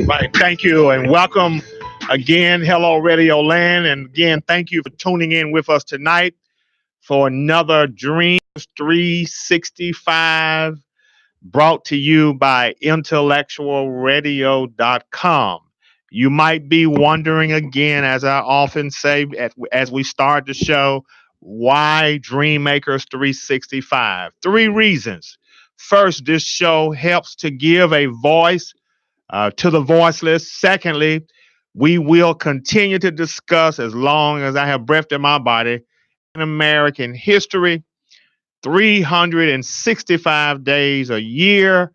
Right. Thank you and welcome again. Hello, Radio Land. And again, thank you for tuning in with us tonight for another Dreams 365 brought to you by IntellectualRadio.com. You might be wondering again, as I often say as we start the show, why Dream Makers 365? Three reasons. First, this show helps to give a voice to the voiceless. Secondly, we will continue to discuss, as long as I have breath in my body, in American history, 365 days a year,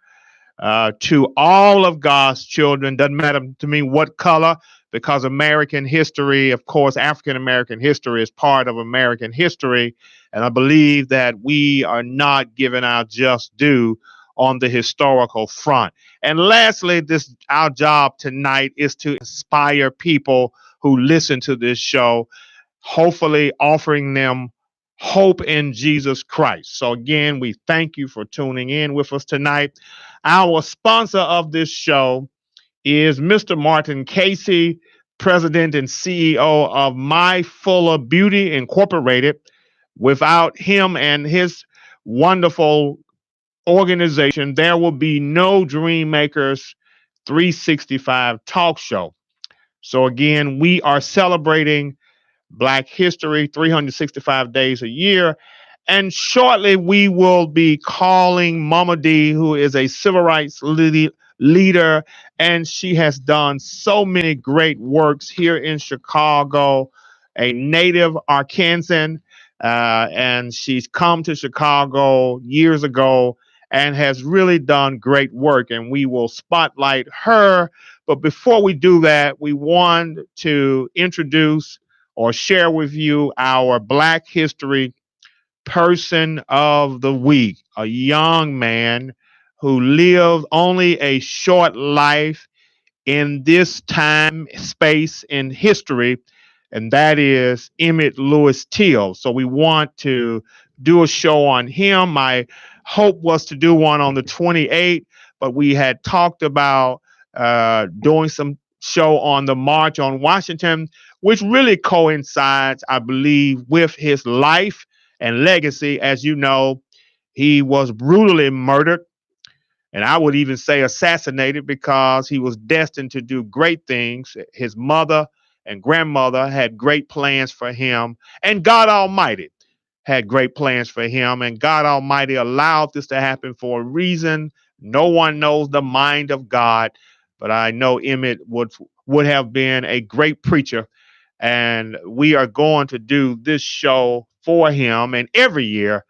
to all of God's children. Doesn't matter to me what color, because American history, of course, African American history is part of American history. And I believe that we are not giving our just due on the historical front. And lastly, this our job tonight is to inspire people who listen to this show, hopefully offering them hope in Jesus Christ. So again, we thank you for tuning in with us tonight. Our sponsor of this show is Mr. Martin Casey, President and CEO of My Fuller Beauty Incorporated. Without him and his wonderful organization, there will be no Dream Makers 365 talk show. So again, we are celebrating Black History 365 days a year. And shortly, we will be calling Mama D, who is a civil rights leader, and she has done so many great works here in Chicago, a native Arkansan, and she's come to Chicago years ago and has really done great work, and we will spotlight her. But before we do that, we want to introduce or share with you our Black History Person of the Week, a young man who lived only a short life in this time, space, in history, and that is Emmett Lewis Till. So we want to do a show on him. My hope was to do one on the 28th, but we had talked about doing some show on the March on Washington, which really coincides, I believe, with his life and legacy. As you know, he was brutally murdered, and I would even say assassinated, because he was destined to do great things. His mother and grandmother had great plans for him, and God Almighty had great plans for him, and God Almighty allowed this to happen for a reason. No one knows the mind of God, but I know Emmett would have been a great preacher, and we are going to do this show for him. And every year,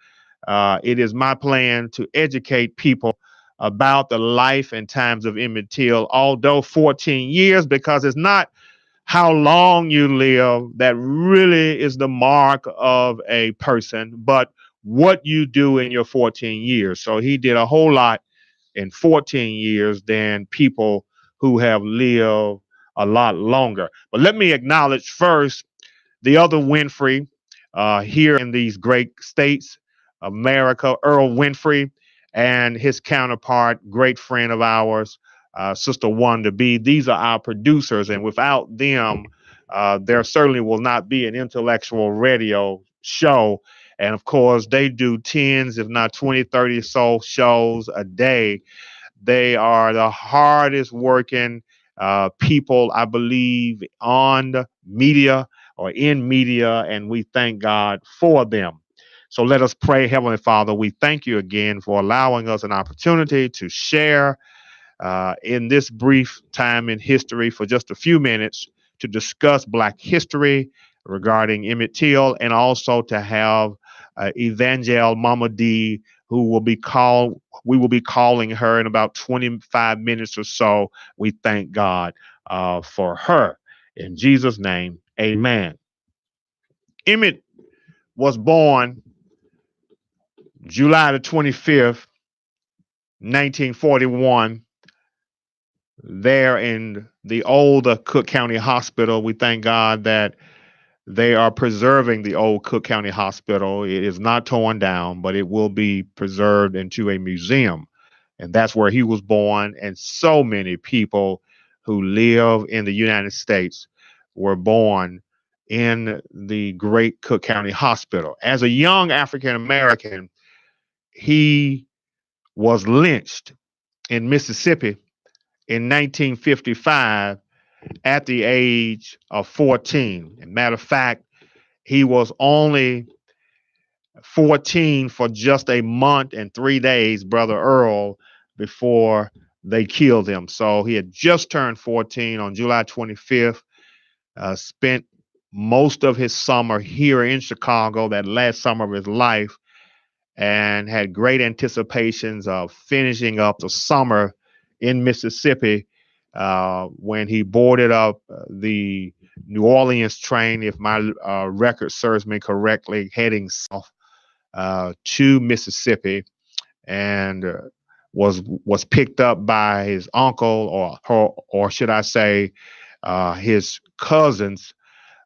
it is my plan to educate people about the life and times of Emmett Till, although 14 years, because it's not how long you live that really is the mark of a person, but what you do in your 14 years. So he did a whole lot in 14 years than people who have lived a lot longer. But let me acknowledge first the other Winfrey here in these great states, America, Earl Winfrey, and his counterpart, great friend of ours, Sister Wanda B. These are our producers, and without them, there certainly will not be an intellectual radio show. And of course, they do tens, if not 20, 30 so shows a day. They are the hardest working people, I believe, on the media or in media, and we thank God for them. So let us pray. Heavenly Father, we thank you again for allowing us an opportunity to share in this brief time in history for just a few minutes to discuss Black history regarding Emmett Till, and also to have Evangel Mama D, who will be called. We will be calling her in about 25 minutes or so. We thank God for her. In Jesus' name, amen. Emmett was born July the 25th, 1941, there in the old Cook County Hospital. We thank God that They are preserving the old Cook County Hospital. It is not torn down, but it will be preserved into a museum. And that's where he was born. And so many people who live in the United States were born in the great Cook County Hospital. As a young African American, he was lynched in Mississippi in 1955 at the age of 14. As a matter of fact, he was only 14 for just a month and 3 days, Brother Earl, before they killed him. So he had just turned 14 on July 25th, spent most of his summer here in Chicago, that last summer of his life, and had great anticipations of finishing up the summer in Mississippi when he boarded up the New Orleans train, if my record serves me correctly, heading south to Mississippi, and was picked up by his uncle, or should I say, his cousins,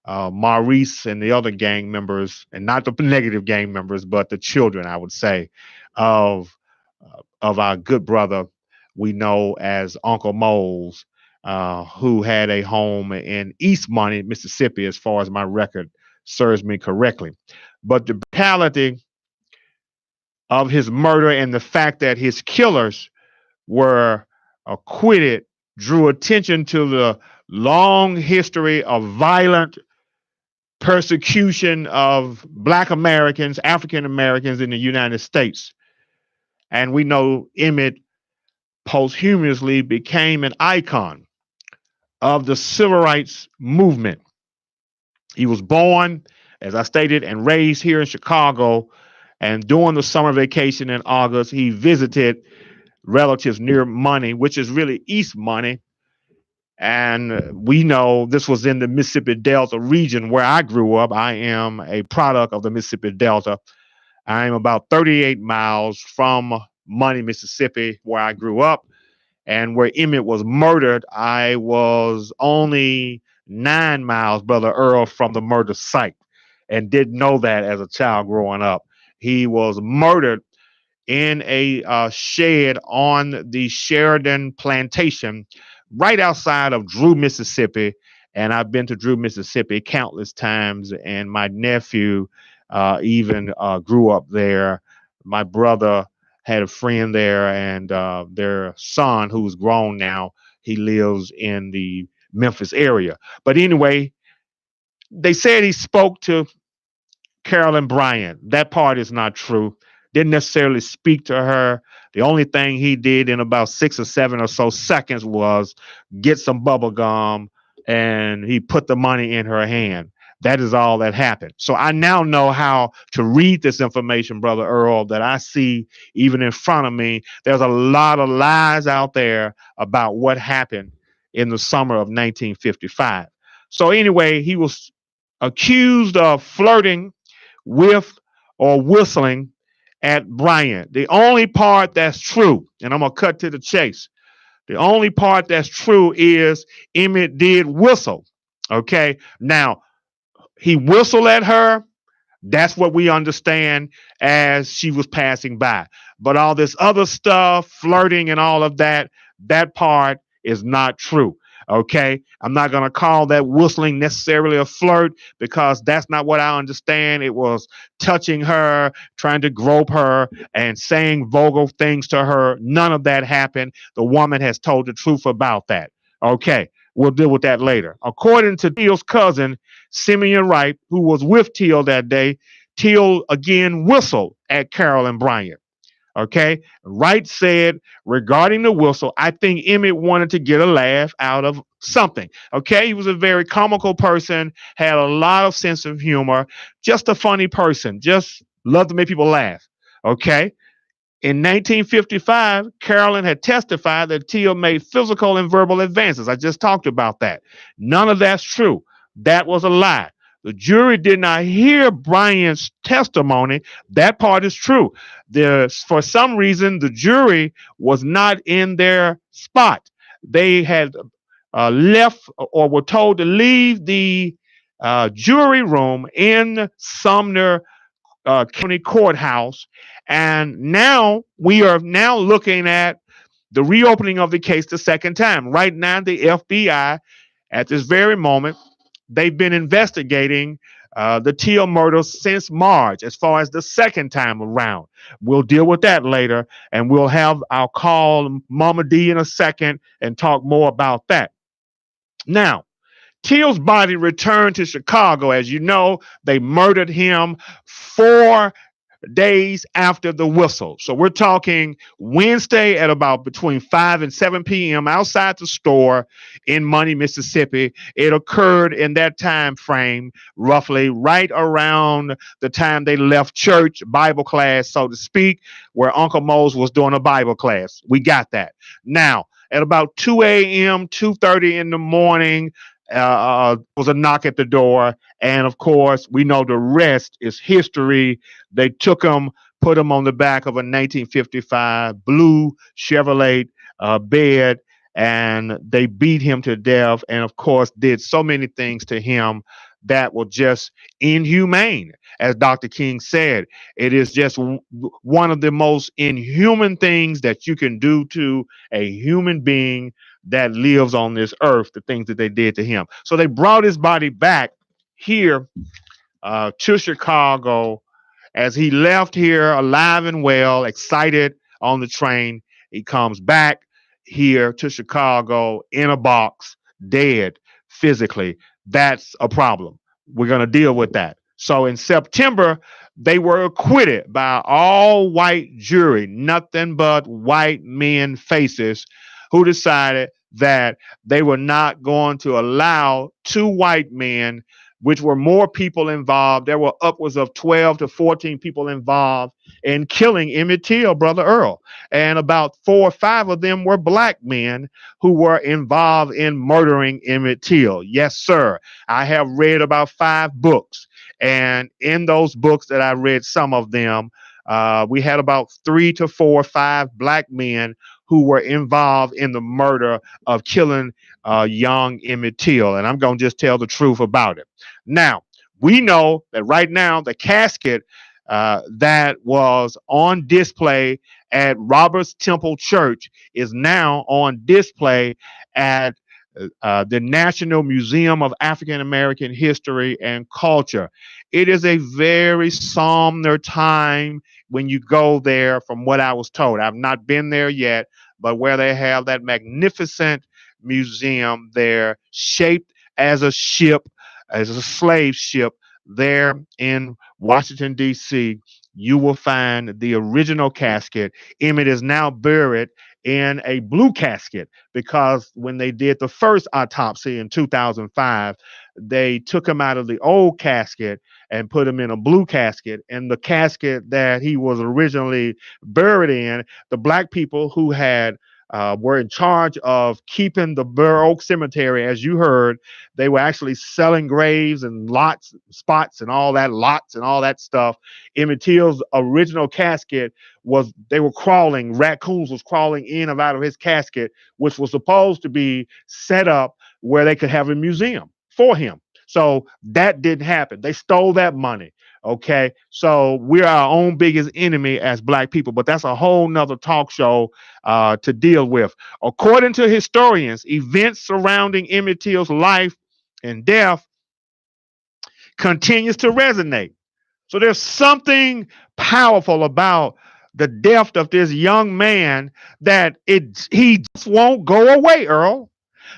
Maurice and the other gang members, and not the negative gang members, but the children, I would say, of our good brother we know as Uncle Moles, who had a home in East Money, Mississippi, as far as my record serves me correctly. But the brutality of his murder and the fact that his killers were acquitted drew attention to the long history of violent persecution of Black Americans, African Americans in the United States. And we know Emmett posthumously became an icon of the civil rights movement. He was born, as I stated, and raised here in Chicago. And during the summer vacation in August, he visited relatives near Money, which is really East Money. And we know this was in the Mississippi Delta region where I grew up. I am a product of the Mississippi Delta. I am about 38 miles from Money, Mississippi, where I grew up. And where Emmett was murdered, I was only 9 miles, Brother Earl, from the murder site, and didn't know that as a child growing up. He was murdered in a shed on the Sheridan Plantation right outside of Drew, Mississippi. And I've been to Drew, Mississippi countless times, and my nephew even grew up there. My brother had a friend there, and their son, who's grown now, he lives in the Memphis area. But anyway, they said he spoke to Carolyn Bryant. That part is not true. Didn't necessarily speak to her. The only thing he did in about 6 or 7 or so seconds was get some bubble gum, and he put the money in her hand. That is all that happened. So I now know how to read this information, Brother Earl, that I see even in front of me. There's a lot of lies out there about what happened in the summer of 1955. So anyway, he was accused of flirting with or whistling at Bryant. The only part that's true, and I'm going to cut to the chase. The only part that's true is Emmett did whistle. Okay. Now, he whistled at her. That's what we understand as she was passing by. But all this other stuff, flirting and all of that, that part is not true. Okay. I'm not going to call that whistling necessarily a flirt, because that's not what I understand. It was touching her, trying to grope her, and saying vulgar things to her. None of that happened. The woman has told the truth about that. Okay. We'll deal with that later. According to Till's cousin, Simeon Wright, who was with Till that day, Till again whistled at Carolyn Bryant. Okay. Wright said regarding the whistle, I think Emmett wanted to get a laugh out of something. Okay. He was a very comical person, had a lot of sense of humor, just a funny person, just loved to make people laugh. Okay. In 1955, Carolyn had testified that Till made physical and verbal advances. I just talked about that. None of that's true. That was a lie. The jury did not hear Bryant's testimony. That part is true. For some reason, the jury was not in their spot. They had left or were told to leave the jury room in Sumner County Courthouse. And now we are now looking at the reopening of the case the second time. Right now, the FBI, at this very moment, they've been investigating the Till murder since March, as far as the second time around. We'll deal with that later, and I'll call Mama D in a second and talk more about that. Now, Till's body returned to Chicago. As you know, they murdered him 4 days after the whistle. So we're talking Wednesday at about between 5 and 7 p.m. outside the store in Money, Mississippi. It occurred in that time frame, roughly right around the time they left church, Bible class, so to speak, where Uncle Mose was doing a Bible class. We got that. Now, at about 2 a.m., 2:30 in the morning, was a knock at the door. And of course, we know the rest is history. They took him, put him on the back of a 1955 blue Chevrolet bed, and they beat him to death. And of course, did so many things to him that were just inhumane. As Dr. King said, it is just one of the most inhuman things that you can do to a human being that lives on this earth, the things that they did to him. So they brought his body back here to Chicago. As he left here alive and well, excited on the train, he comes back here to Chicago in a box, dead physically. That's a problem. We're going to deal with that. So in September, they were acquitted by all white jury, nothing but white men faces, who decided that they were not going to allow two white men, which were more people involved. There were upwards of 12 to 14 people involved in killing Emmett Till, Brother Earl. And about 4 or 5 of them were black men who were involved in murdering Emmett Till. Yes, sir. I have read about 5 books. And in those books that I read, some of them, we had about 3 to 4 or 5 black men who were involved in the murder of killing young Emmett Till. And I'm going to just tell the truth about it. Now, we know that right now the casket that was on display at Roberts Temple Church is now on display at the National Museum of African American History and Culture. It is a very somber time when you go there, from what I was told. I've not been there yet, but where they have that magnificent museum there, shaped as a ship, as a slave ship, there in Washington, D.C., you will find the original casket. Emmett is now buried in a blue casket because when they did the first autopsy in 2005, they took him out of the old casket and put him in a blue casket. And the casket that he was originally buried in, the black people who had were in charge of keeping the Burr Oak Cemetery, as you heard, they were actually selling graves and spots and all that stuff. Emmett Till's original casket they were crawling, raccoons was crawling in and out of his casket, which was supposed to be set up where they could have a museum for him. So that didn't happen. They stole that money. Okay. So we're our own biggest enemy as black people, but that's a whole nother talk show to deal with. According to historians, events surrounding Emmett Till's life and death continues to resonate. So there's something powerful about the death of this young man that he just won't go away, Earl,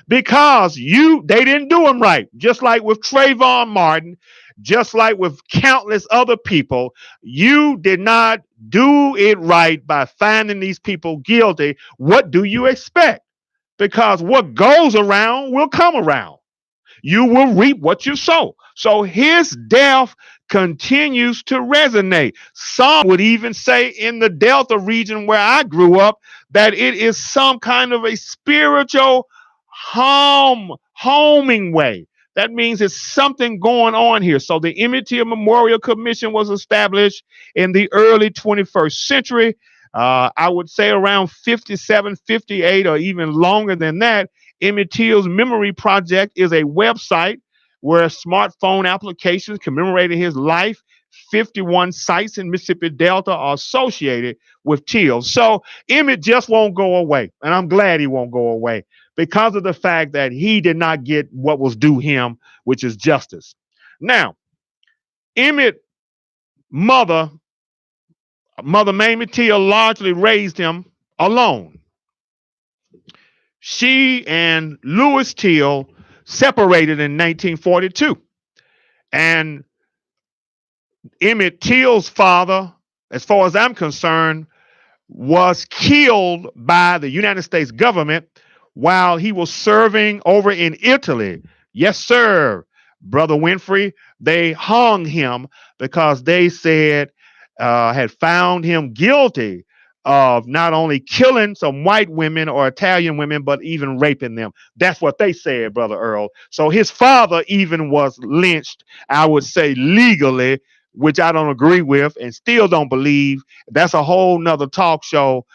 because they didn't do him right. Just like with Trayvon Martin, just like with countless other people, you did not do it right by finding these people guilty. What do you expect? Because what goes around will come around. You will reap what you sow. So his death continues to resonate. Some would even say in the Delta region where I grew up that it is some kind of a spiritual homing way. That means it's something going on here. So the Emmett Till Memorial Commission was established in the early 21st century. I would say around 57, 58, or even longer than that. Emmett Till's Memory Project is a website where smartphone applications commemorating his life. 51 sites in Mississippi Delta are associated with Till. So Emmett just won't go away. And I'm glad he won't go away because of the fact that he did not get what was due him, which is justice. Now, Emmett mother, Mother Mamie Till largely raised him alone. She and Lewis Till separated in 1942. And Emmett Till's father, as far as I'm concerned, was killed by the United States government while he was serving over in Italy. Yes, sir, Brother Winfrey. They hung him because they said had found him guilty of not only killing some white women or Italian women, but even raping them. That's what they said, Brother Earl. So his father even was lynched, I would say legally, which I don't agree with and still don't believe. That's a whole nother talk show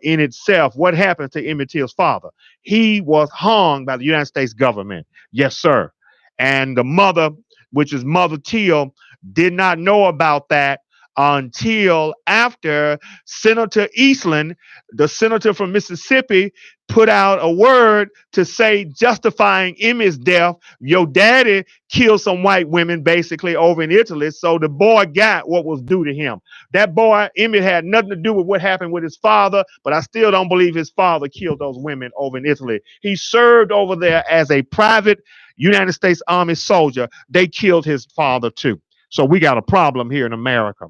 in itself. What happened to Emmett Till's father? He was hung by the United States government. Yes, sir. And the mother, which is Mother Till, did not know about that until after Senator Eastland, the senator from Mississippi, put out a word to say, justifying Emmett's death. Your daddy killed some white women basically over in Italy, so the boy got what was due to him. That boy, Emmett, had nothing to do with what happened with his father, but I still don't believe his father killed those women over in Italy. He served over there as a private United States Army soldier. They killed his father too. So we got a problem here in America,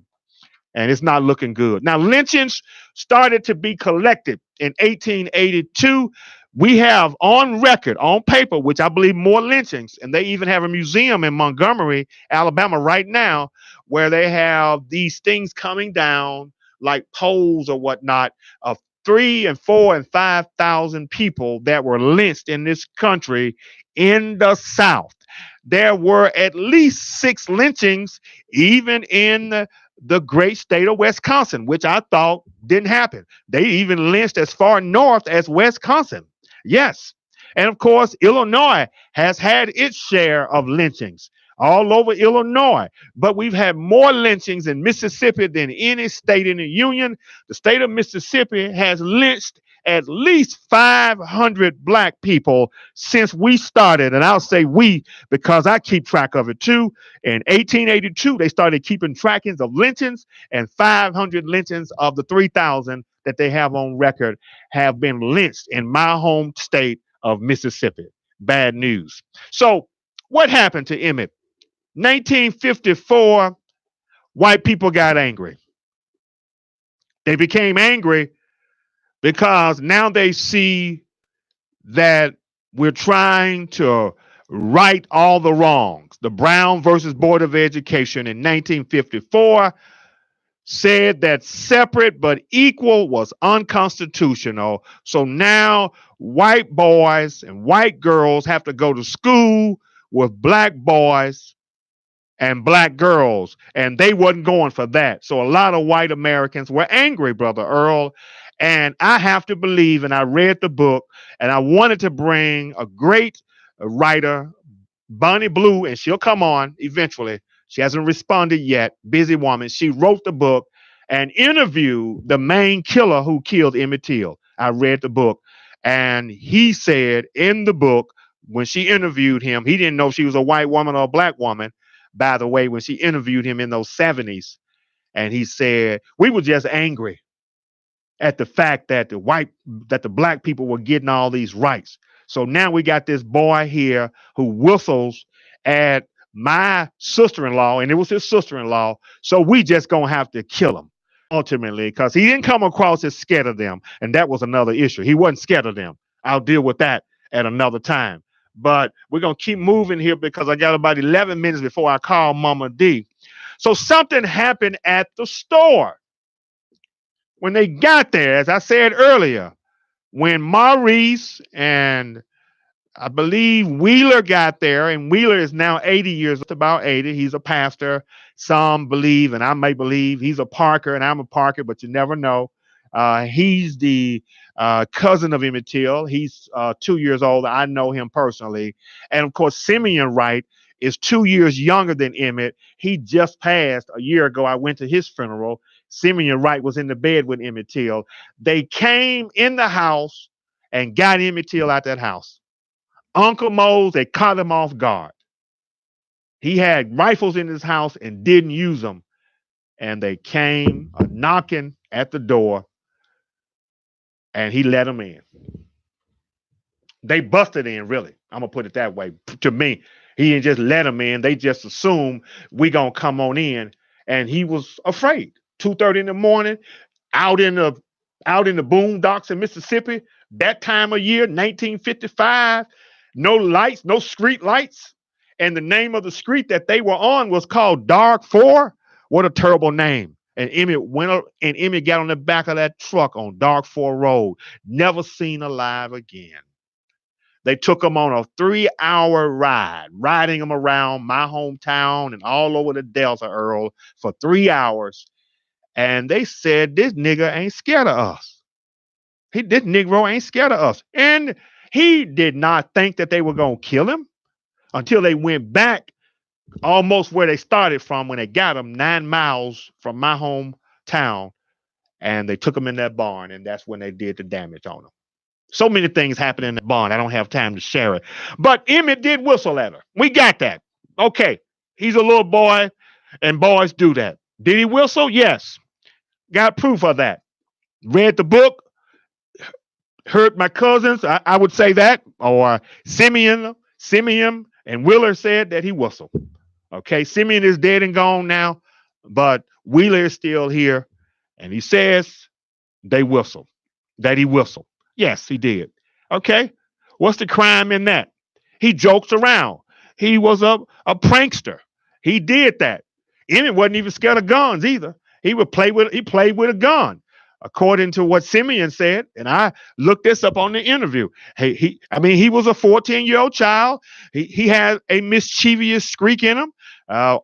and it's not looking good. Now, lynchings started to be collected in 1882. We have on record, on paper, which I believe more lynchings, and they even have a museum in Montgomery, Alabama right now, where they have these things coming down like poles or whatnot of 3 and 4 and 5,000 people that were lynched in this country in the South. There were at least 6 lynchings, even in the great state of Wisconsin, which I thought didn't happen. They even lynched as far north as Wisconsin. Yes. And of course, Illinois has had its share of lynchings all over Illinois. But we've had more lynchings in Mississippi than any state in the Union. The state of Mississippi has lynched at least 500 black people since we started. And I'll say we because I keep track of it too. In 1882, they started keeping trackings of lynchings, and 500 lynchings of the 3,000 that they have on record have been lynched in my home state of Mississippi. Bad news. So, what happened to Emmett? 1954, white people got angry. They became angry because now they see that we're trying to right all the wrongs. The Brown versus Board of Education in 1954 said that separate but equal was unconstitutional. So now white boys and white girls have to go to school with black boys and black girls, and they wasn't going for that. So a lot of white Americans were angry, Brother Earl. And I have to believe, and I read the book, and I wanted to bring a great writer, Bonnie Blue, and she'll come on eventually. She hasn't responded yet. Busy woman. She wrote the book and interviewed the main killer who killed Emmett Till. I read the book, and he said in the book, when she interviewed him, he didn't know if she was a white woman or a black woman, by the way, when she interviewed him in those 70s. And he said, we were just angry at the fact that the black people were getting all these rights. So now we got this boy here who whistles at my sister-in-law, and it was his sister-in-law. So we just gonna have to kill him ultimately, because he didn't come across as scared of them, and that was another issue. He wasn't scared of them. I'll deal with that at another time. But we're gonna keep moving here because I got about 11 minutes before I call Mama D. So something happened at the store. When they got there, as I said earlier, when Maurice and I believe Wheeler got there, and Wheeler is now 80 years old, about 80. He's a pastor. Some believe, and I may believe, he's a Parker, and I'm a Parker, but you never know. He's the cousin of Emmett Till. He's 2 years old. I know him personally. And of course, Simeon Wright is 2 years younger than Emmett. He just passed a year ago. I went to his funeral. Simeon Wright was in the bed with Emmett Till. They came in the house and got Emmett Till out that house. Uncle Mose, they caught him off guard. He had rifles in his house and didn't use them. And they came knocking at the door, and he let them in. They busted in, really. I'm going to put it that way. To me, he didn't just let them in. They just assumed we going to come on in. And he was afraid. 2:30 in the morning, out in the boondocks in Mississippi, that time of year, 1955, no lights, no street lights. And the name of the street that they were on was called Dark 4. What a terrible name. And Emmett got on the back of that truck on Dark 4 Road, never seen alive again. They took him on a 3-hour ride, riding him around my hometown and all over the Delta, Earl, for 3 hours. And they said, this nigga ain't scared of us. This Negro ain't scared of us. And he did not think that they were going to kill him until they went back almost where they started from when they got him, 9 miles from my hometown. And they took him in that barn, and that's when they did the damage on him. So many things happened in the barn. I don't have time to share it. But Emmett did whistle at her. We got that. Okay. He's a little boy, and boys do that. Did he whistle? Yes. Got proof of that. Read the book. Heard my cousins. I would say that. Or Simeon and Wheeler said that he whistled. Okay. Simeon is dead and gone now, but Wheeler is still here. And he says that he whistled. Yes, he did. Okay. What's the crime in that? He jokes around. He was a prankster. He did that. Emmett wasn't even scared of guns either. He played with a gun, according to what Simeon said. And I looked this up on the interview. He was a 14-year-old child. He had a mischievous streak in him. A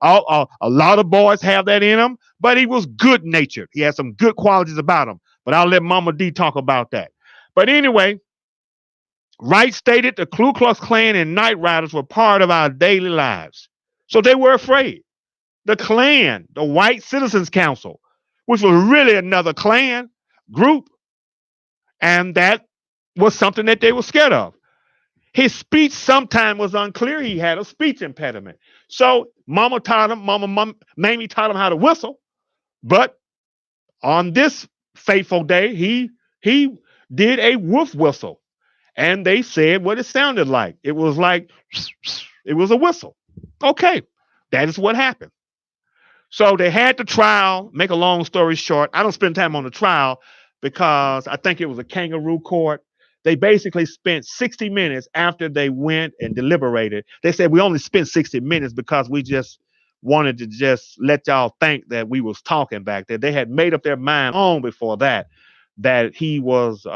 lot of boys have that in him, but he was good natured. He had some good qualities about him. But I'll let Mama D talk about that. But anyway, Wright stated the Ku Klux Klan and Night Riders were part of our daily lives. So they were afraid. The Klan, the White Citizens Council, which was really another Klan group, and that was something that they were scared of. His speech sometimes was unclear. He had a speech impediment. So Mama Mamie taught him how to whistle. But on this fateful day, he did a wolf whistle, and they said what it sounded like. It was it was a whistle. Okay, that is what happened. So they had the trial. Make a long story short, I don't spend time on the trial because I think it was a kangaroo court. They basically spent 60 minutes after they went and deliberated. They said we only spent 60 minutes because we just wanted to just let y'all think that we was talking back there. They had made up their mind long before that he was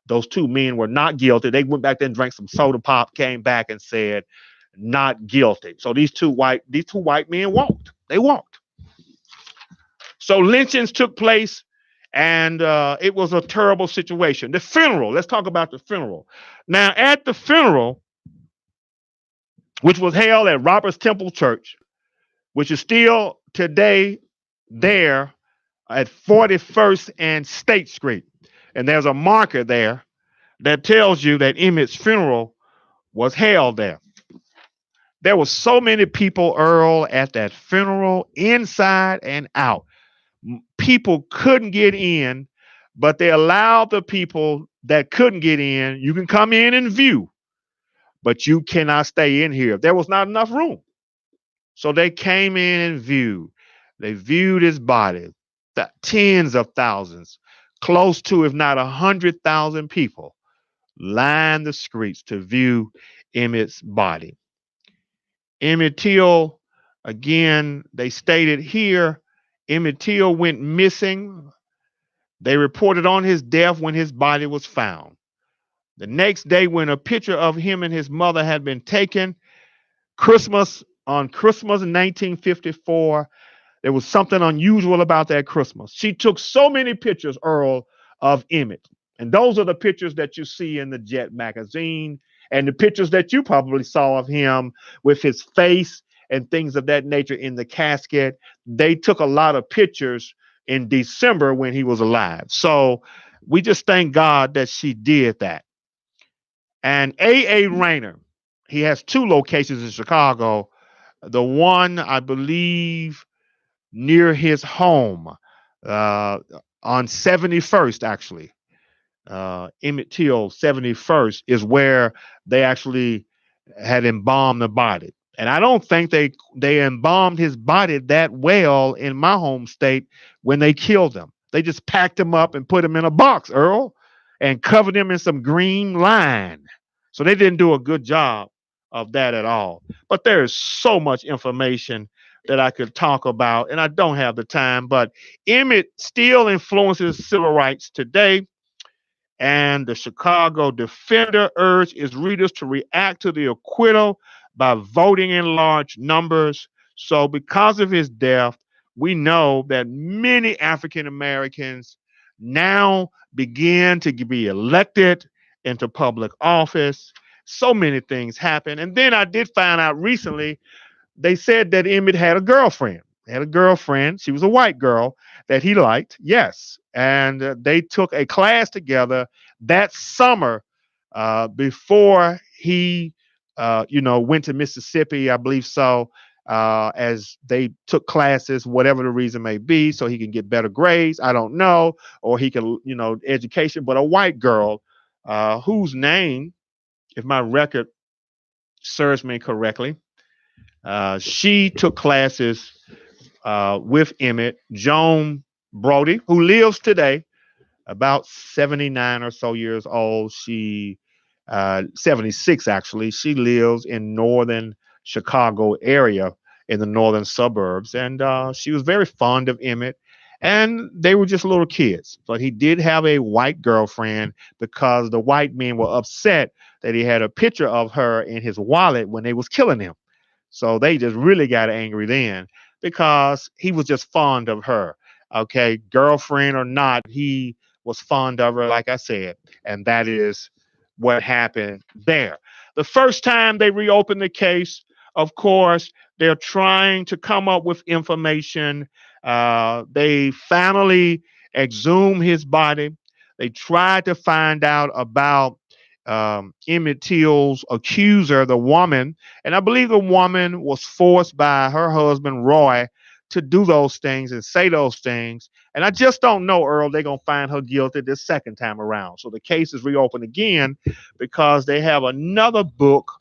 those two men were not guilty. They went back there and drank some soda pop, came back and said not guilty. So these two white men walked. They walked. So lynchings took place, and it was a terrible situation. The funeral. Let's talk about the funeral. Now, at the funeral, which was held at Roberts Temple Church, which is still today there at 41st and State Street. And there's a marker there that tells you that Emmett's funeral was held there. There were so many people, Earl, at that funeral, inside and out. People couldn't get in, but they allowed the people that couldn't get in. You can come in and view, but you cannot stay in here. There was not enough room. So they came in and viewed. They viewed his body. Tens of thousands, close to, if not 100,000 people lined the streets to view Emmett's body. Emmett Till, again, they stated here, Emmett Till went missing. They reported on his death when his body was found. The next day, when a picture of him and his mother had been taken, Christmas 1954, there was something unusual about that Christmas. She took so many pictures, Earl, of Emmett. And those are the pictures that you see in the Jet magazine And the pictures that you probably saw of him with his face and things of that nature in the casket, they took a lot of pictures in December when he was alive. So we just thank God that she did that. And A.A. Rayner, he has two locations in Chicago. The one, I believe, near his home uh, on 71st, actually. Emmett Till 71st is where they actually had embalmed the body. And I don't think they embalmed his body that well in my home state when they killed him. They just packed him up and put him in a box, Earl, and covered him in some green line. So they didn't do a good job of that at all. But there is so much information that I could talk about, and I don't have the time. But Emmett still influences civil rights today, and the Chicago Defender urged its readers to react to the acquittal by voting in large numbers. So, because of his death, we know that many African Americans now begin to be elected into public office. So many things happen. And then I did find out recently they said that Emmett had a girlfriend. Had a girlfriend. She was a white girl that he liked. Yes, and they took a class together that summer before he, went to Mississippi. I believe so. As they took classes, whatever the reason may be, so he can get better grades. I don't know, or he can, education. But a white girl, whose name, if my record serves me correctly, she took classes with Emmett. Joan Brody, who lives today, about 79 or so years old. She 76 actually. She lives in northern Chicago area in the northern suburbs, and she was very fond of Emmett. And they were just little kids, but he did have a white girlfriend because the white men were upset that he had a picture of her in his wallet when they was killing him. So they just really got angry then because he was just fond of her. Okay, girlfriend or not, he was fond of her, like I said, and that is what happened there. The first time they reopened the case, of course, they're trying to come up with information. They finally exhumed his body. They tried to find out about Emmett Till's accuser, the woman, and I believe the woman was forced by her husband, Roy, to do those things and say those things. And I just don't know, Earl, they're going to find her guilty this second time around. So the case is reopened again because they have another book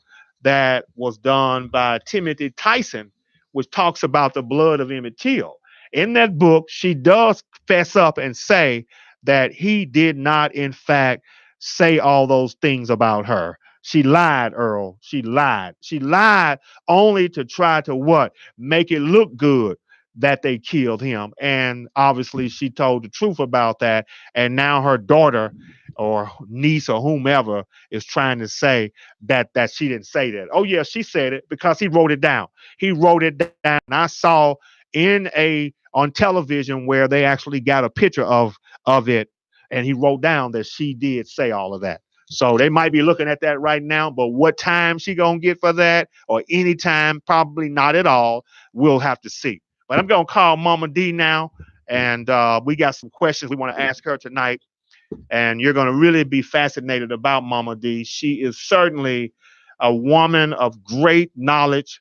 that was done by Timothy Tyson, which talks about the blood of Emmett Till. In that book, she does fess up and say that he did not, in fact, say all those things about her. She lied, Earl. She lied. She lied only to try to what? Make it look good that they killed him. And obviously she told the truth about that. And now her daughter or niece or whomever is trying to say that she didn't say that. Oh yeah, she said it because he wrote it down. He wrote it down. I saw on television where they actually got a picture of it, and he wrote down that she did say all of that. So they might be looking at that right now, but what time she gonna get for that, or any time, probably not at all. We'll have to see. But I'm gonna call Mama D now, and we got some questions we want to ask her tonight, and you're gonna really be fascinated about Mama D. She is certainly a woman of great knowledge.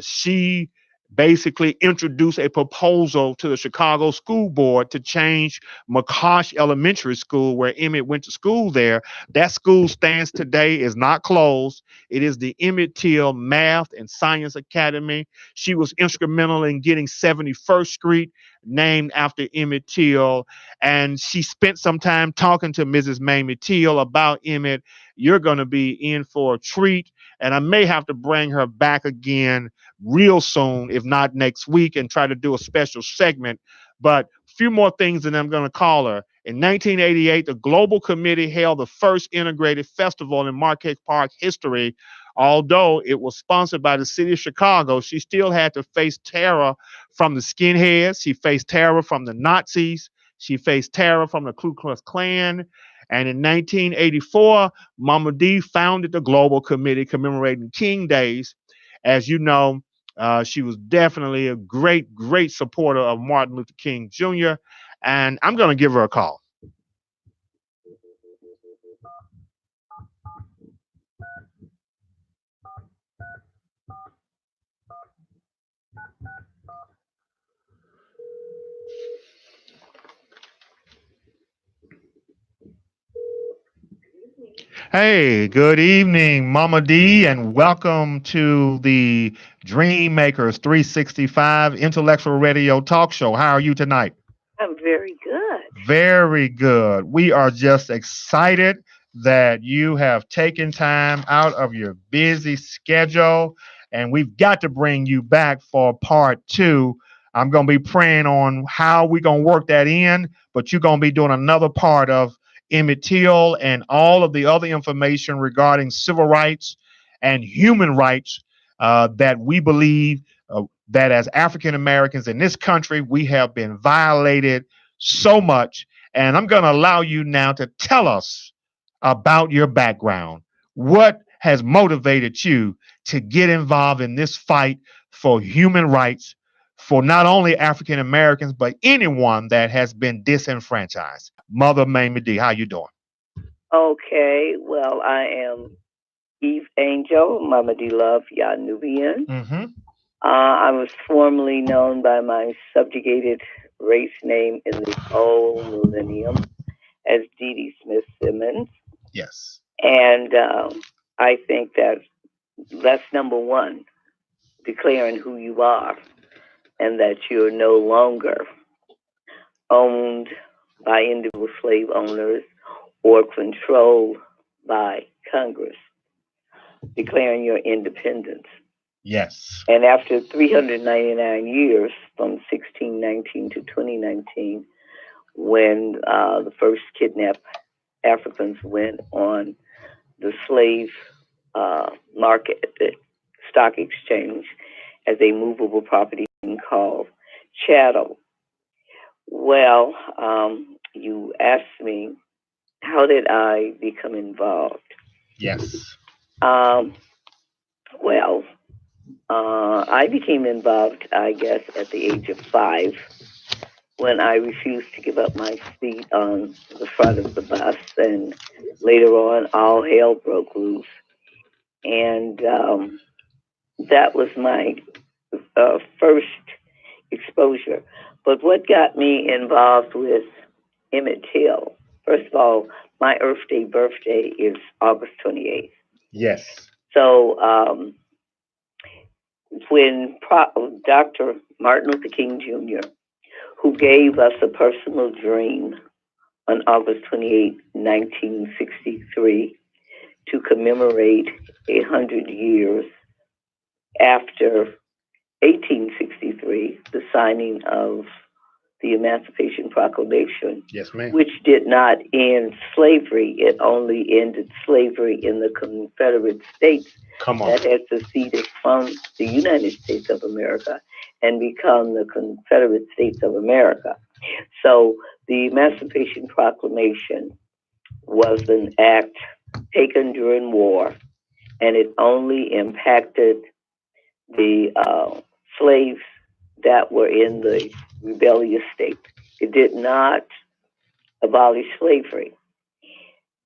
She basically introduced a proposal to the Chicago School Board to change McCosh Elementary School, where Emmett went to school there. That school stands today, is not closed. It is the Emmett Till Math and Science Academy. She was instrumental in getting 71st Street named after Emmett Till, and she spent some time talking to Mrs. Mamie Till about Emmett. You're going to be in for a treat, and I may have to bring her back again real soon, if not next week, and try to do a special segment. But a few more things, and I'm going to call her. In 1988, the Global Committee held the first integrated festival in Marquette Park history. Although it was sponsored by the city of Chicago, she still had to face terror from the skinheads. She faced terror from the Nazis. She faced terror from the Ku Klux Klan. And in 1984, Mama D founded the Global Committee commemorating King Days. As you know, she was definitely a great, great supporter of Martin Luther King Jr. And I'm going to give her a call. Hey, good evening, Mama D, and welcome to the Dream Makers 365 Intellectual Radio Talk Show. How are you tonight? I'm very good. Very good. We are just excited that you have taken time out of your busy schedule, and we've got to bring you back for part two. I'm going to be praying on how we're going to work that in, but you're going to be doing another part of Emmett Till and all of the other information regarding civil rights and human rights that we believe that as African Americans in this country, we have been violated so much. And I'm going to allow you now to tell us about your background. What has motivated you to get involved in this fight for human rights for not only African Americans, but anyone that has been disenfranchised? Mother Mamie D, how you doing? Okay, well, I am Eve Angel, Mama D Love, Nubian. Mm-hmm. I was formerly known by my subjugated race name in the old millennium as Dee Dee Smith Simmons. Yes. And I think that's number one, declaring who you are and that you're no longer owned by individual slave owners or controlled by Congress, declaring your independence. Yes. And after 399 years, from 1619 to 2019, when the first kidnapped Africans went on the slave market, the stock exchange, as a movable property called chattel. Well, you asked me, how did I become involved? Yes. Well, I became involved, I guess, at the age of 5 when I refused to give up my seat on the front of the bus. And later on, all hell broke loose. And that was my first exposure. But what got me involved with Emmett Till? First of all, my Earth Day birthday is August 28th. Yes. So when Dr. Martin Luther King Jr., who gave us a personal dream on August 28, 1963, to commemorate 100 years after 1863, the signing of the Emancipation Proclamation, yes, ma'am, which did not end slavery. It only ended slavery in the Confederate States that had seceded from the United States of America and become the Confederate States of America. So the Emancipation Proclamation was an act taken during war, and it only impacted the slaves that were in the rebellious state. It did not abolish slavery.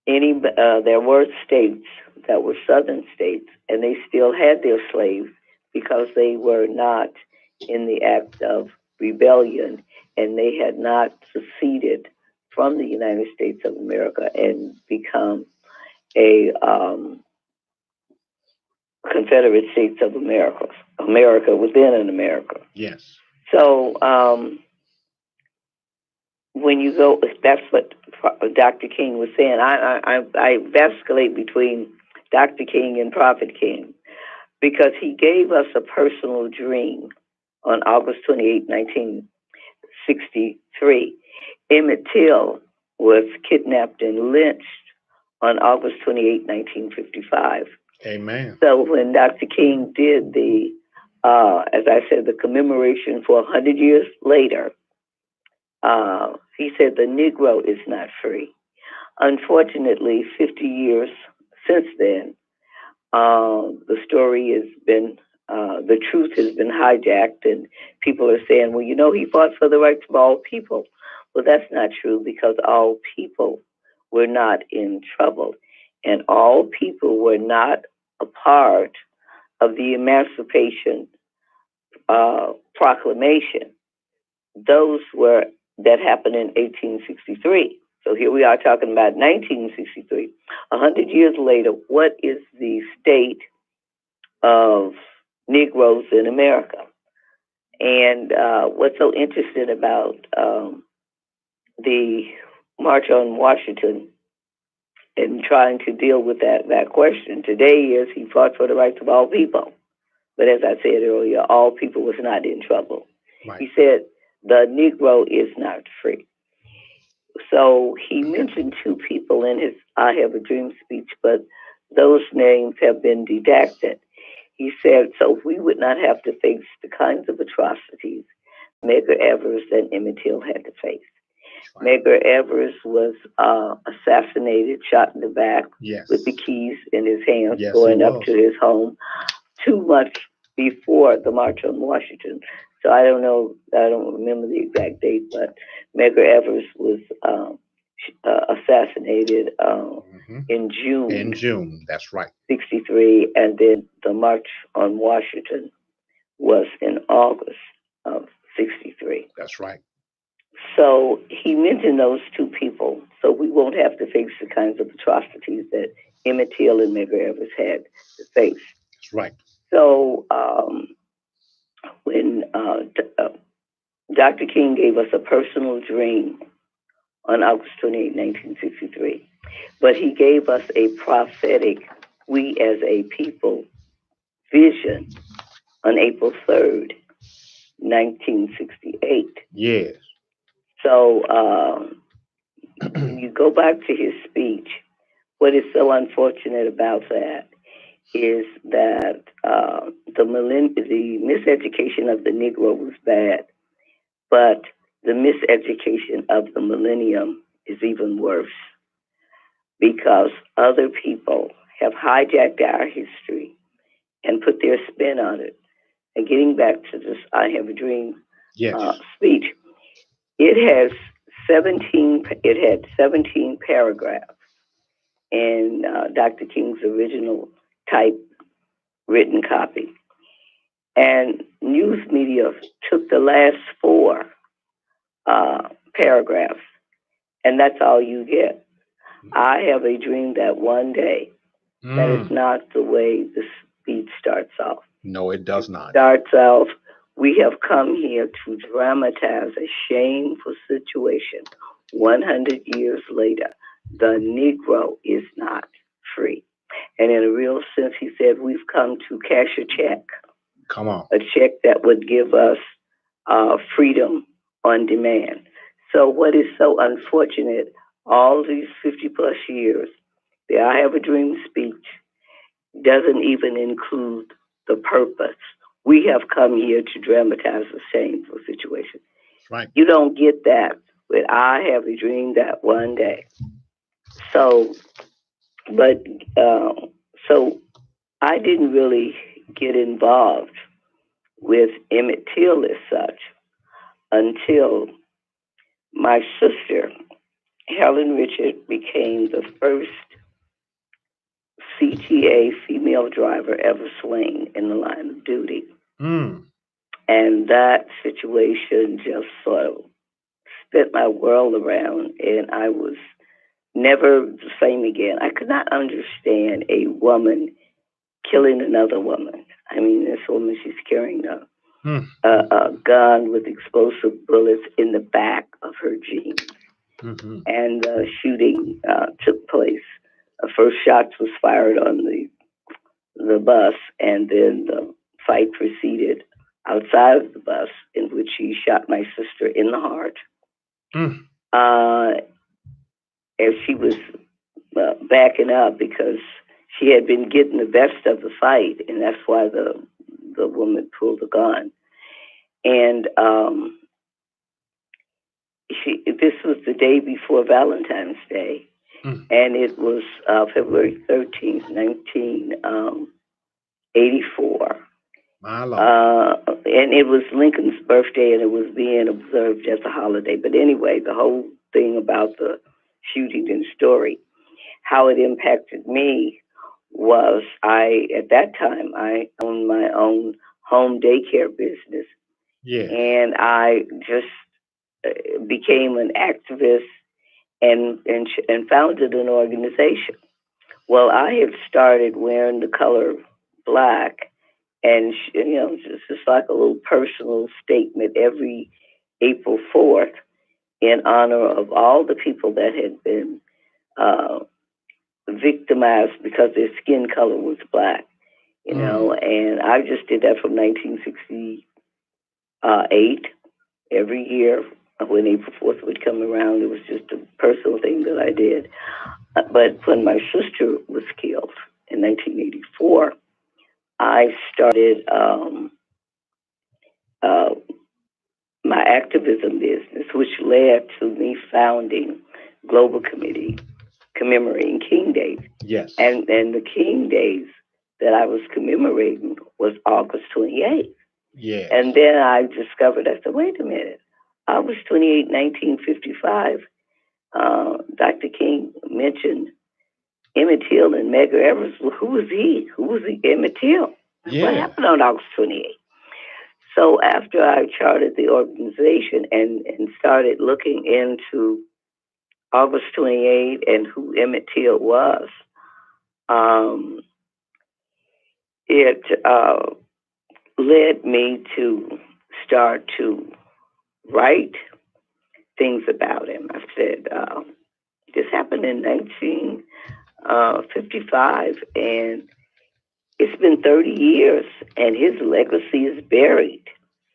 There were states that were southern states, and they still had their slaves because they were not in the act of rebellion, and they had not seceded from the United States of America and become a Confederate States of America, America within an America. Yes. So when you go, that's what Dr. King was saying. I vasculate between Dr. King and Prophet King because he gave us a personal dream on August 28, 1963. Emmett Till was kidnapped and lynched on August 28, 1955. Amen. So when Dr. King did the, as I said, the commemoration for 100 years later, He said the Negro is not free. Unfortunately, 50 years since then, the story has been, the truth has been hijacked, and people are saying, well, he fought for the rights of all people. Well, that's not true, because all people were not in trouble, and all people were not a part of the Emancipation Proclamation. Those that happened in 1863. So here we are talking about 1963. 100 years later, what is the state of Negroes in America? And what's so interesting about the March on Washington and trying to deal with that question today is he fought for the rights of all people. But as I said earlier, all people was not in trouble. Right. He said the Negro is not free. So he mentioned two people in his I Have a Dream speech, but those names have been redacted. He said, so we would not have to face the kinds of atrocities Medgar Evers and Emmett Till had to face. Right. Medgar Evers was assassinated, shot in the back, yes, with the keys in his hands, yes, going up to his home 2 months before the March on Washington. So I don't remember the exact date, but Medgar Evers was assassinated in June. In June, that's right. 63, and then the March on Washington was in August of 63. That's right. So he mentioned those two people, so we won't have to face the kinds of atrocities that Emmett Till and Medgar Evers had to face. That's right. So when Dr. King gave us a personal dream on August 28, 1963, but he gave us a prophetic, we as a people, vision on April 3rd, 1968. Yes. So when you go back to his speech, what is so unfortunate about that is that the miseducation of the Negro was bad, but the miseducation of the millennium is even worse, because other people have hijacked our history and put their spin on it. And getting back to this I Have a Dream speech, it had 17 paragraphs in Dr. King's original type written copy. And news media took the last 4 paragraphs, and that's all you get. I have a dream that one day, that is not the way the speech starts off. No, it does not. It starts off, we have come here to dramatize a shameful situation. 100 years later, the Negro is not free. And in a real sense, he said, we've come to cash a check. Come on. A check that would give us freedom on demand. So what is so unfortunate, all these 50 plus years, the I Have a Dream speech doesn't even include the purpose. We have come here to dramatize a shameful situation. Right. You don't get that with I Have a Dream that one day. So I didn't really get involved with Emmett Till as such until my sister, Helen Richard, became the first CTA female driver ever slain in the line of duty. And that situation just sort of spit my world around, and I was never the same again. I could not understand a woman killing another woman. I mean, this woman, she's carrying a gun with explosive bullets in the back of her jeans. And the shooting took place. The first shots was fired on the bus, and then the fight proceeded outside of the bus, in which he shot my sister in the heart. As she was backing up, because she had been getting the best of the fight, and that's why the woman pulled the gun. And this was the day before Valentine's Day, and it was February 13th, 1984. My Lord. And it was Lincoln's birthday, and it was being observed as a holiday. But anyway, the whole thing about the shooting and story, how it impacted me was at that time, I owned my own home daycare business. Yeah. And I just became an activist and founded an organization. Well, I had started wearing the color black, and just like a little personal statement every April 4th in honor of all the people that had been victimized because their skin color was black, and I just did that from 1968. Every year when April 4th would come around, it was just a personal thing that I did. But when my sister was killed in 1984, I started my activism business, which led to me founding Global Committee commemorating King Days. Yes. And the King Days that I was commemorating was August 28th. Yeah. And then I discovered, I said, wait a minute, August 28, 1955, Dr. King mentioned Emmett Till and Medgar Evers. Well, who was he? Who was Emmett Till? Yeah. What happened on August 28? So after I charted the organization and started looking into August 28 and who Emmett Till was, it led me to start to write things about him. I said, this happened in 1955, and it's been 30 years, and his legacy is buried.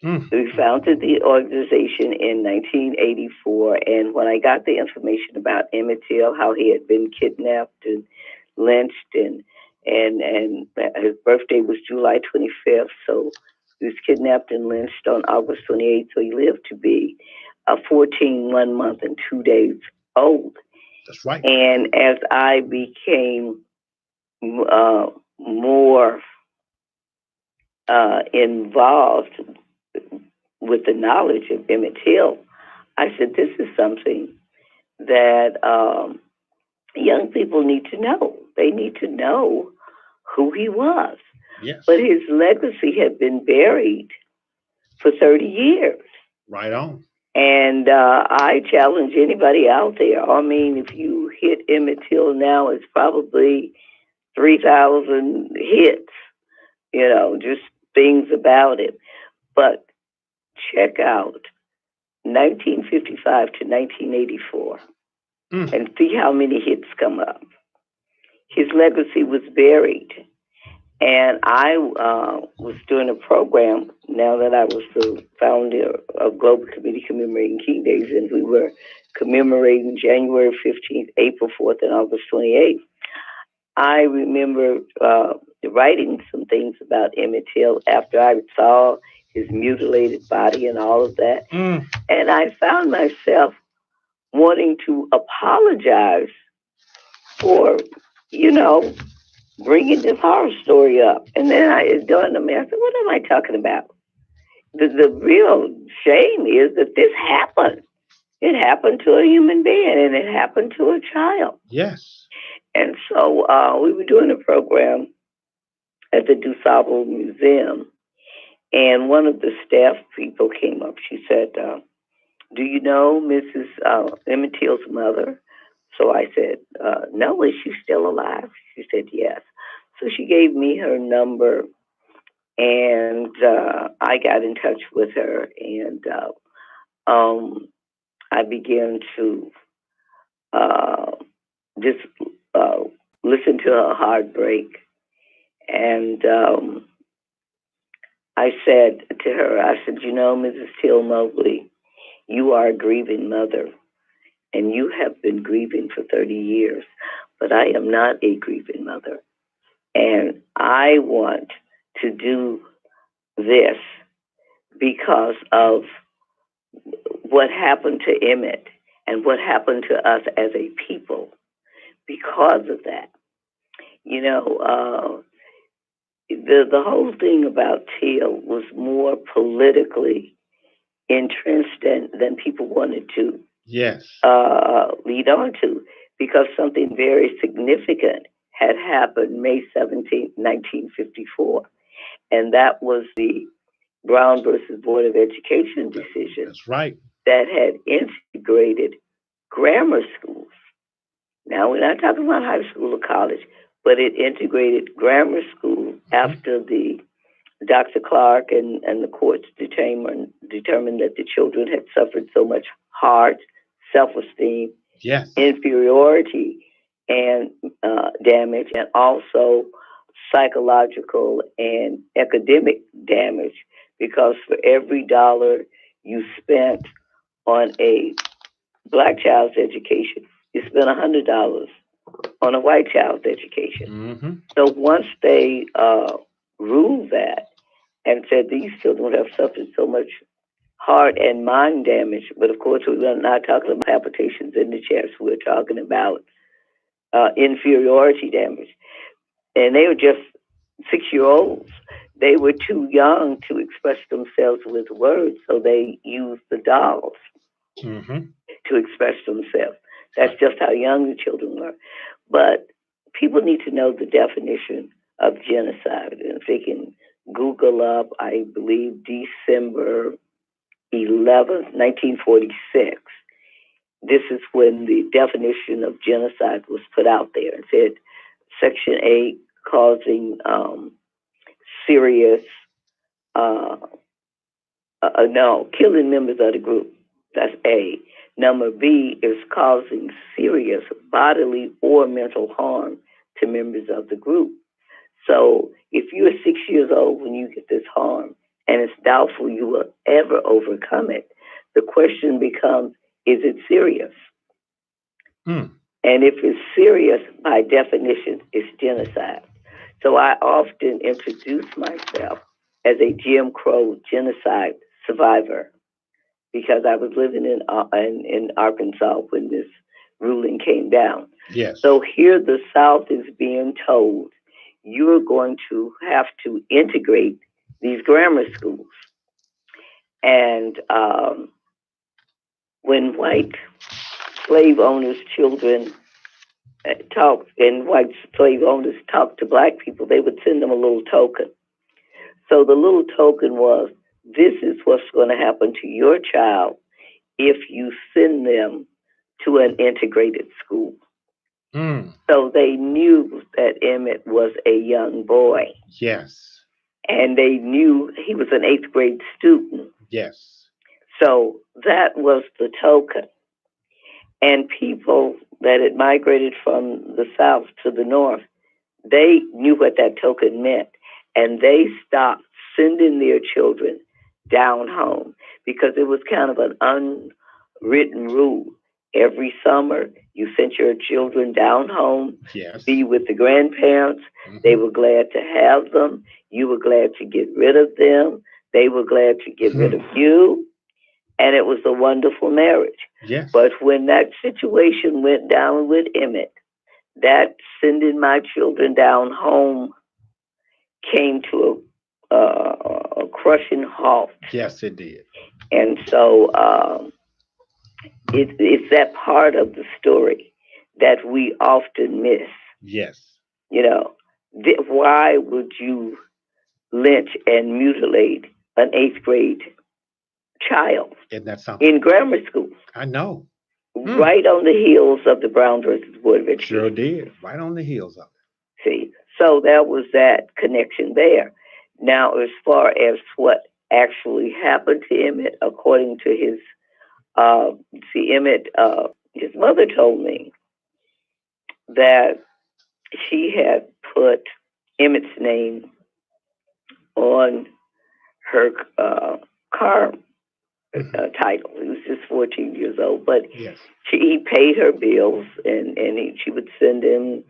We founded the organization in 1984, and when I got the information about Emmett Till, how he had been kidnapped and lynched, and his birthday was July 25th, so he was kidnapped and lynched on August 28th, so he lived to be 14, 1 month, and 2 days old. That's right. And as I became more involved with the knowledge of Emmett Till, I said, this is something that young people need to know. They need to know who he was. Yes. But his legacy had been buried for 30 years. Right on. And I challenge anybody out there. I mean, if you hit Emmett Till now, it's probably 3,000 hits, just things about it. But check out 1955 to 1984 and see how many hits come up. His legacy was buried. And I was doing a program now that I was the founder of Global Committee commemorating King Days, and we were commemorating January 15th, April 4th, and August 28th. I remember writing some things about Emmett Till after I saw his mutilated body and all of that. And I found myself wanting to apologize for, bringing this horror story up. And then it dawned on me, I said, what am I talking about? The real shame is that this happened. It happened to a human being, and it happened to a child. Yes. And so we were doing a program at the DuSable Museum, and one of the staff people came up. She said, do you know Mrs. Emmett Till's mother? So I said, no, is she still alive? She said, yes. So she gave me her number, and I got in touch with her, and I began to just listen to her heartbreak. And I said to her, Mrs. Till Mobley, you are a grieving mother, and you have been grieving for 30 years, but I am not a grieving mother. And I want to do this because of what happened to Emmett and what happened to us as a people because of that. The whole thing about Till was more politically entrenched than people wanted to lead on to, because something very significant had happened May 17th, 1954. And that was the Brown versus Board of Education decision. That's right. That had integrated grammar schools. Now, we're not talking about high school or college, but it integrated grammar school after the Dr. Clark and the courts determined that the children had suffered so much heart, self-esteem, inferiority, and damage, and also psychological and academic damage, because for every dollar you spent on a black child's education, you spent $100 on a white child's education. Mm-hmm. So once they ruled that and said these children have suffered so much heart and mind damage, but of course we're not talking about palpitations in the chest, we're talking about inferiority damage. And they were just 6-year-olds. They were too young to express themselves with words, so they used the dolls to express themselves. That's just how young the children were. But people need to know the definition of genocide. And if they can Google up, I believe, December 11th, 1946, this is when the definition of genocide was put out there. It said, Section 8, causing serious, killing members of the group. That's A. Number B is causing serious bodily or mental harm to members of the group. So if you're 6 years old when you get this harm and it's doubtful you will ever overcome it, the question becomes, is it serious? And if it's serious, by definition, it's genocide. So I often introduce myself as a Jim Crow genocide survivor, because I was living in Arkansas when this ruling came down. Yes. So here the South is being told, you're going to have to integrate these grammar schools. And when white slave owners' children talk, and white slave owners talk to black people, they would send them a little token. So the little token was, this is what's going to happen to your child if you send them to an integrated school. So they knew that Emmett was a young boy. Yes. And they knew he was an 8th grade student. Yes. So that was the token. And people that had migrated from the South to the North, they knew what that token meant. And they stopped sending their children down home, because it was kind of an unwritten rule. Every summer, you sent your children down home, be with the grandparents. They were glad to have them. You were glad to get rid of them. They were glad to get rid of you. And it was a wonderful marriage. Yes. But when that situation went down with Emmett, that sending my children down home came to a crushing halt. Yes, it did. And so it's that part of the story that we often miss. Yes. Why would you lynch and mutilate an 8th grade child in grammar school? I know. Right on the heels of the Brown versus Board of Education. Sure did. Right on the heels of it. See, so that was that connection there. Now, as far as what actually happened to Emmett, according to his, Emmett, his mother told me that she had put Emmett's name on her car title. He was just 14 years old, but he paid her bills, and she would send him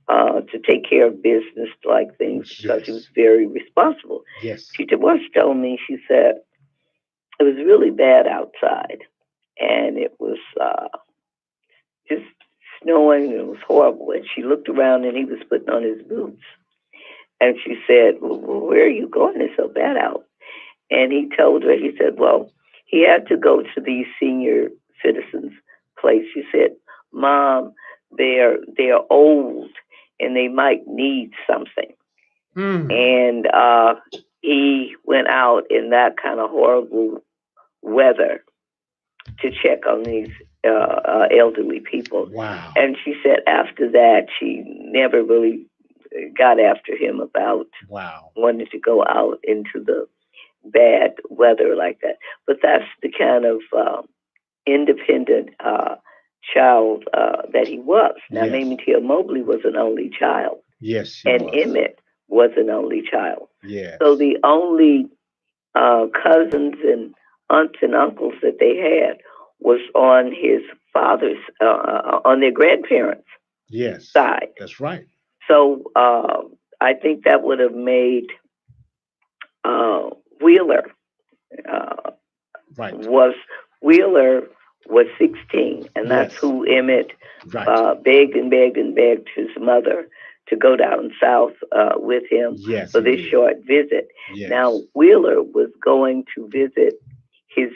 to take care of business-like things, because he was very responsible. Yes. She once told me, she said, it was really bad outside, and it was just snowing. And it was horrible. And she looked around, and he was putting on his boots. And she said, well, where are you going? It's so bad out. And he told her, he said, well, he had to go to the senior citizens place. She said, Mom, they're old and they might need something. And he went out in that kind of horrible weather to check on these elderly people. Wow. And she said after that, she never really got after him about wanting to go out into the bad weather like that. But that's the kind of independent child that he was. Now, Mamie Till Mobley was an only child. Yes, and was. Emmett was an only child. Yeah. So the only cousins and aunts and uncles that they had was on his father's, on their grandparents' side. That's right. So I think that would have made Wheeler Wheeler was 16, and that's who Emmett begged and begged and begged his mother to go down south with him for this short visit. Now, Wheeler was going to visit his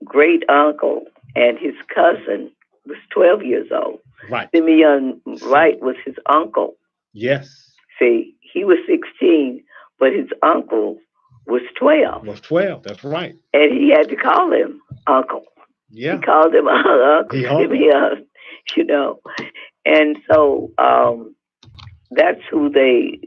great uncle, and his cousin was 12 years old. Simeon Wright was his uncle. Yes. See, he was 16, but his uncle was 12. That's right. And he had to call him uncle. Yeah. He called him Uncle Simeon, you know. And so that's who they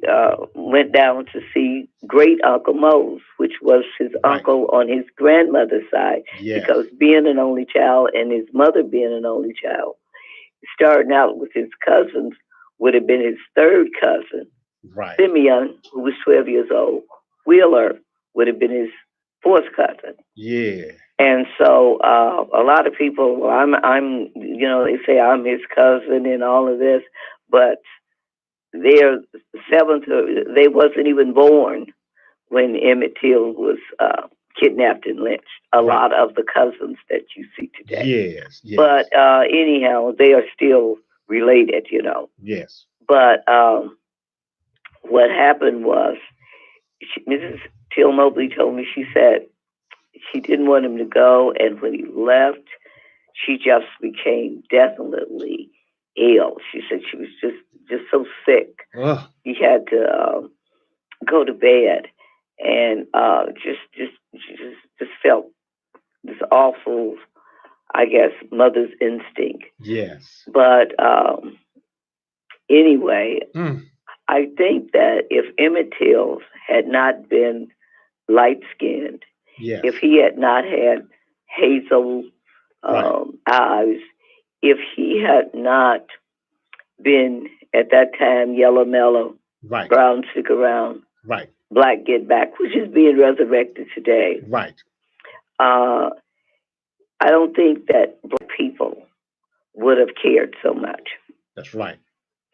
went down to see, Great Uncle Mose, which was his uncle on his grandmother's side. Because being an only child and his mother being an only child, starting out with his cousins would have been his third cousin. Simeon, who was 12 years old. Wheeler would have been his fourth cousin. Yeah. And so a lot of people, I'm, you know, they say I'm his cousin and all of this, but they're seventh. They wasn't even born when Emmett Till was kidnapped and lynched. A lot of the cousins that you see today. Yes. But anyhow, they are still related, you know. Yes. But what happened was, Mrs. Till Mobley told me, she said she didn't want him to go, and when he left, she just became definitely ill. She said she was just so sick. He had to go to bed, and just felt this awful, I guess, mother's instinct. Yes. But anyway, I think that if Emmett Till had not been light-skinned, if he had not had hazel eyes, if he had not been, at that time, yellow mellow, brown stick around, black get back, which is being resurrected today. I don't think that black people would have cared so much. That's right.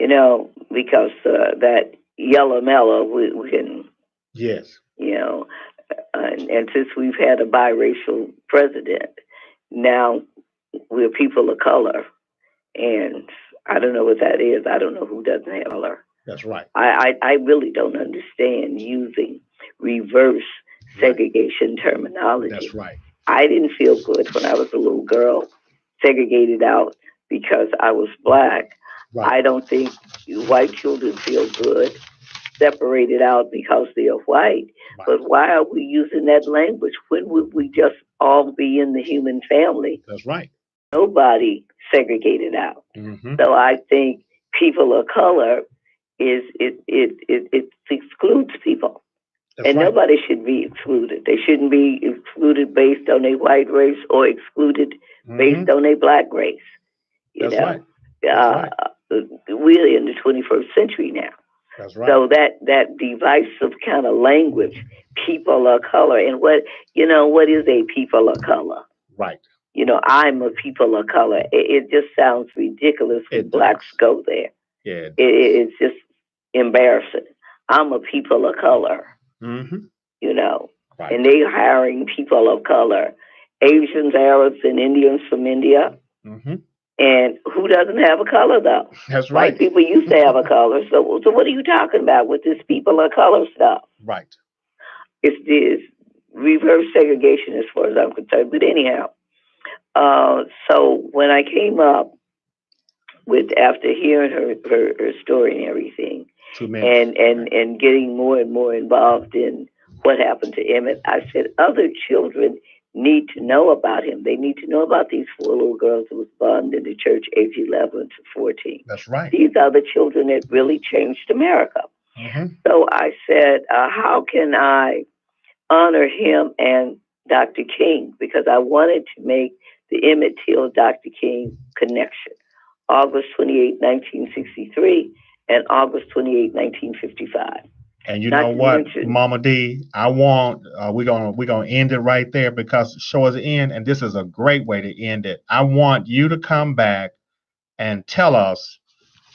You know, because that yellow mellow, we can, you know, and since we've had a biracial president, now we're people of color. And I don't know what that is. I don't know who doesn't have color. That's right. I really don't understand using reverse segregation terminology. That's right. I didn't feel good when I was a little girl, segregated out because I was black. I don't think white children feel good, separated out because they are white. But why are we using that language? When would we just all be in the human family? That's right. Nobody segregated out. So I think people of color it excludes people. That's and nobody should be excluded. They shouldn't be excluded based on a white race or excluded based on a black race. You know? We're in the 21st century now. That's right. So that divisive kind of language, people of color, and what is a people of color? Right. You know, I'm a people of color. It just sounds ridiculous when blacks go there. Yeah. It's just embarrassing. I'm a people of color. You know, and they hiring people of color, Asians, Arabs, and Indians from India. Mm-hmm. And who doesn't have a color, though? That's right. White people used to have a color. So what are you talking about with this people of color stuff? Right. It's reverse segregation as far as I'm concerned. But anyhow, so when I came up after hearing her story and everything, and getting more and more involved in what happened to Emmett, I said other children need to know about him. They need to know about these 4 little girls who was born in the church age 11 to 14. That's right. These are the children that really changed America. Mm-hmm. So I said, how can I honor him and Dr. King? Because I wanted to make the Emmett Till Dr. King connection. August 28, 1963 and August 28, 1955. And you know what, Mama D, I want we're gonna end it right there because the show is the end, and this is a great way to end it. I want you to come back and tell us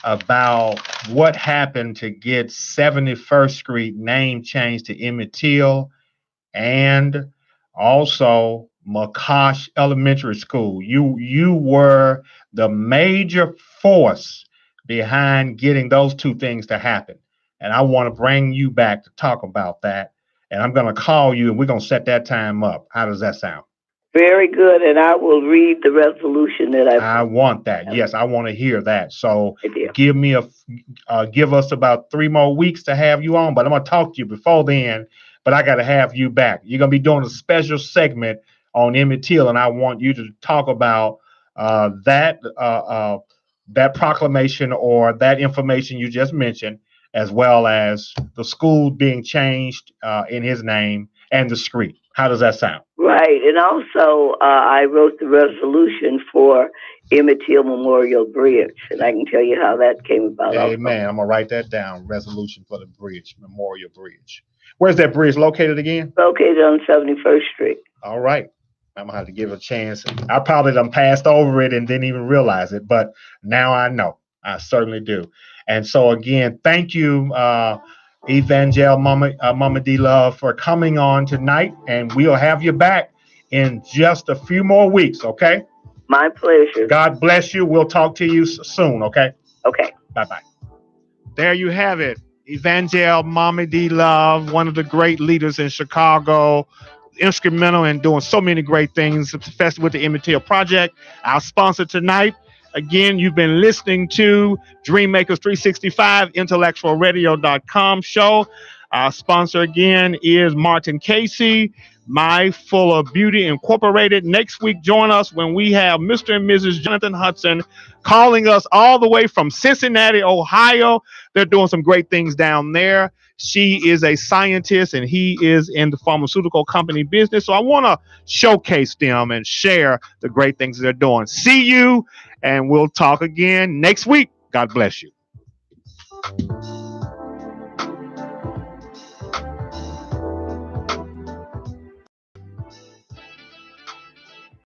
about what happened to get 71st Street name changed to Emmett Till, and also McCosh Elementary School. You were the major force behind getting those 2 things to happen. And I want to bring you back to talk about that. And I'm going to call you and we're going to set that time up. How does that sound? Very good. And I will read the resolution that I want that. Yes, I want to hear that. So give us about 3 more weeks to have you on. But I'm going to talk to you before then. But I got to have you back. You're going to be doing a special segment on Emmett Till. And I want you to talk about that proclamation or that information you just mentioned, as well as the school being changed in his name and the street. How does that sound? Right. And also, I wrote the resolution for Emmett Till Memorial Bridge, and I can tell you how that came about. Amen. I'm going to write that down. Resolution for the bridge, Memorial Bridge. Where's that bridge located again? Located on 71st Street. All right. I'm going to have to give it a chance. I probably done passed over it and didn't even realize it, but now I know. I certainly do. And so again, thank you, Evangel Mama D Love, for coming on tonight, and we'll have you back in just a few more weeks, okay? My pleasure. God bless you. We'll talk to you soon, okay? Okay. Bye-bye. There you have it. Evangel Mama D Love, one of the great leaders in Chicago, instrumental in doing so many great things, especially with the Emmett Till Project. Our sponsor tonight. Again, you've been listening to Dreammakers 365, IntellectualRadio.com show. Our sponsor again is Martin Casey, My Full of Beauty Incorporated. Next week, join us when we have Mr. and Mrs. Jonathan Hudson calling us all the way from Cincinnati, Ohio. They're doing some great things down there. She is a scientist and he is in the pharmaceutical company business. So I want to showcase them and share the great things they're doing. See you, and we'll talk again next week. God bless you.